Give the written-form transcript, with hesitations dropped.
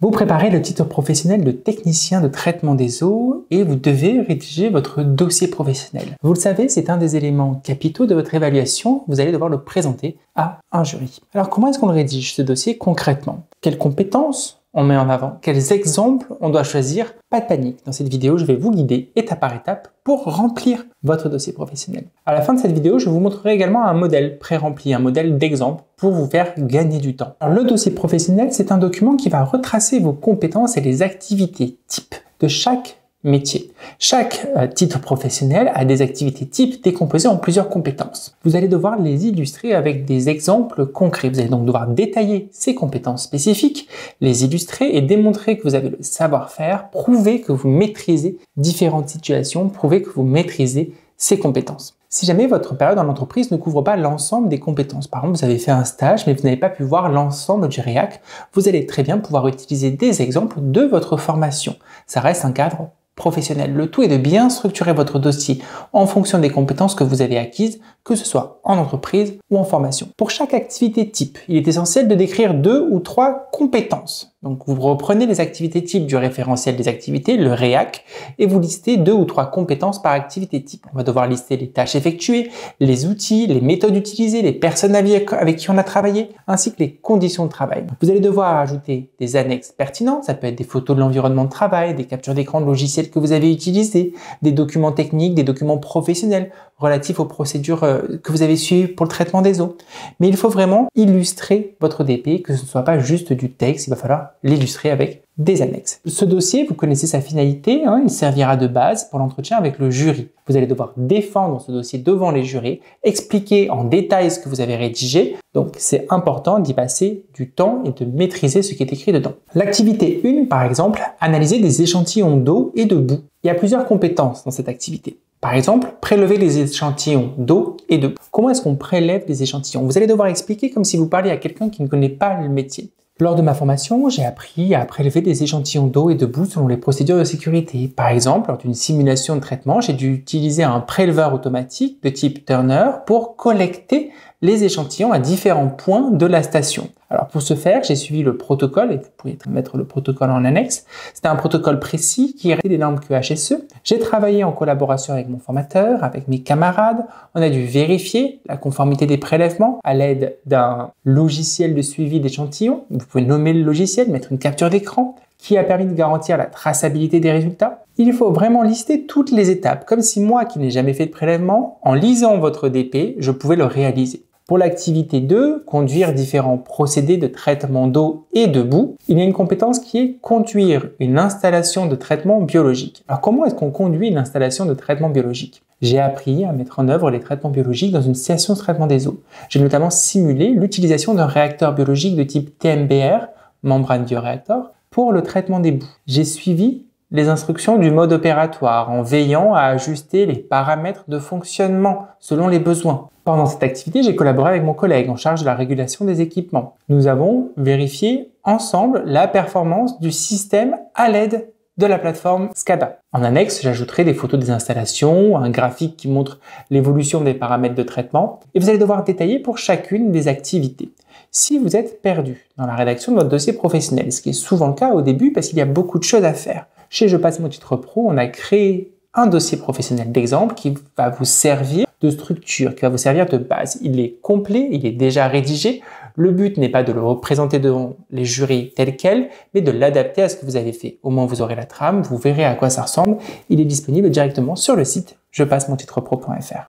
Vous préparez le titre professionnel de technicien de traitement des eaux et vous devez rédiger votre dossier professionnel. Vous le savez, c'est un des éléments capitaux de votre évaluation. Vous allez devoir le présenter à un jury. Alors comment est-ce qu'on le rédige ce dossier concrètement? Quelles compétences on met en avant? Quels exemples on doit choisir? Pas de panique, dans cette vidéo, je vais vous guider étape par étape pour remplir votre dossier professionnel. À la fin de cette vidéo, je vous montrerai également un modèle pré-rempli, un modèle d'exemple pour vous faire gagner du temps. Alors, le dossier professionnel, c'est un document qui va retracer vos compétences et les activités types de chaque métier. Chaque titre professionnel a des activités types décomposées en plusieurs compétences. Vous allez devoir les illustrer avec des exemples concrets. Vous allez donc devoir détailler ces compétences spécifiques, les illustrer et démontrer que vous avez le savoir-faire, prouver que vous maîtrisez différentes situations, prouver que vous maîtrisez ces compétences. Si jamais votre période en entreprise ne couvre pas l'ensemble des compétences, par exemple vous avez fait un stage mais vous n'avez pas pu voir l'ensemble du REAC, vous allez très bien pouvoir utiliser des exemples de votre formation. Ça reste un cadre professionnel. Le tout est de bien structurer votre dossier en fonction des compétences que vous avez acquises, que ce soit en entreprise ou en formation. Pour chaque activité type, il est essentiel de décrire 2 ou 3 compétences. Donc vous reprenez les activités types du référentiel des activités, le REAC, et vous listez 2 ou 3 compétences par activité type. On va devoir lister les tâches effectuées, les outils, les méthodes utilisées, les personnes avec qui on a travaillé, ainsi que les conditions de travail. Vous allez devoir ajouter des annexes pertinentes, ça peut être des photos de l'environnement de travail, des captures d'écran de logiciels que vous avez utilisés, des documents techniques, des documents professionnels relatifs aux procédures que vous avez suivies pour le traitement des eaux. Mais il faut vraiment illustrer votre DP, que ce ne soit pas juste du texte, il va falloir l'illustrer avec des annexes. Ce dossier, vous connaissez sa finalité, il servira de base pour l'entretien avec le jury. Vous allez devoir défendre ce dossier devant les jurés, expliquer en détail ce que vous avez rédigé, donc c'est important d'y passer du temps et de maîtriser ce qui est écrit dedans. L'activité 1, par exemple, analyser des échantillons d'eau et de boue. Il y a plusieurs compétences dans cette activité. Par exemple, prélever les échantillons d'eau et de boue. Comment est-ce qu'on prélève des échantillons? Vous allez devoir expliquer comme si vous parliez à quelqu'un qui ne connaît pas le métier. Lors de ma formation, j'ai appris à prélever des échantillons d'eau et de boue selon les procédures de sécurité. Par exemple, lors d'une simulation de traitement, j'ai dû utiliser un préleveur automatique de type Turner pour collecter les échantillons à différents points de la station. Alors pour ce faire, j'ai suivi le protocole, et vous pouvez mettre le protocole en annexe. C'était un protocole précis qui respectait les normes QHSE. J'ai travaillé en collaboration avec mon formateur, avec mes camarades. On a dû vérifier la conformité des prélèvements à l'aide d'un logiciel de suivi d'échantillons. Vous pouvez nommer le logiciel, mettre une capture d'écran, qui a permis de garantir la traçabilité des résultats. Il faut vraiment lister toutes les étapes, comme si moi qui n'ai jamais fait de prélèvement, en lisant votre DP, je pouvais le réaliser. Pour l'activité 2, conduire différents procédés de traitement d'eau et de boue, il y a une compétence qui est conduire une installation de traitement biologique. Alors comment est-ce qu'on conduit une installation de traitement biologique? J'ai appris à mettre en œuvre les traitements biologiques dans une station de traitement des eaux. J'ai notamment simulé l'utilisation d'un réacteur biologique de type TMBR, membrane bioréacteur, pour le traitement des boues. J'ai suivi les instructions du mode opératoire en veillant à ajuster les paramètres de fonctionnement selon les besoins. Pendant cette activité, j'ai collaboré avec mon collègue en charge de la régulation des équipements. Nous avons vérifié ensemble la performance du système à l'aide de la plateforme SCADA. En annexe, j'ajouterai des photos des installations, un graphique qui montre l'évolution des paramètres de traitement et vous allez devoir détailler pour chacune des activités. Si vous êtes perdu dans la rédaction de votre dossier professionnel, ce qui est souvent le cas au début parce qu'il y a beaucoup de choses à faire. Chez Je passe mon titre pro, on a créé un dossier professionnel d'exemple qui va vous servir de structure, qui va vous servir de base. Il est complet, il est déjà rédigé. Le but n'est pas de le représenter devant les jurys tel quel, mais de l'adapter à ce que vous avez fait. Au moins, vous aurez la trame, vous verrez à quoi ça ressemble. Il est disponible directement sur le site jepassemontitrepro.fr.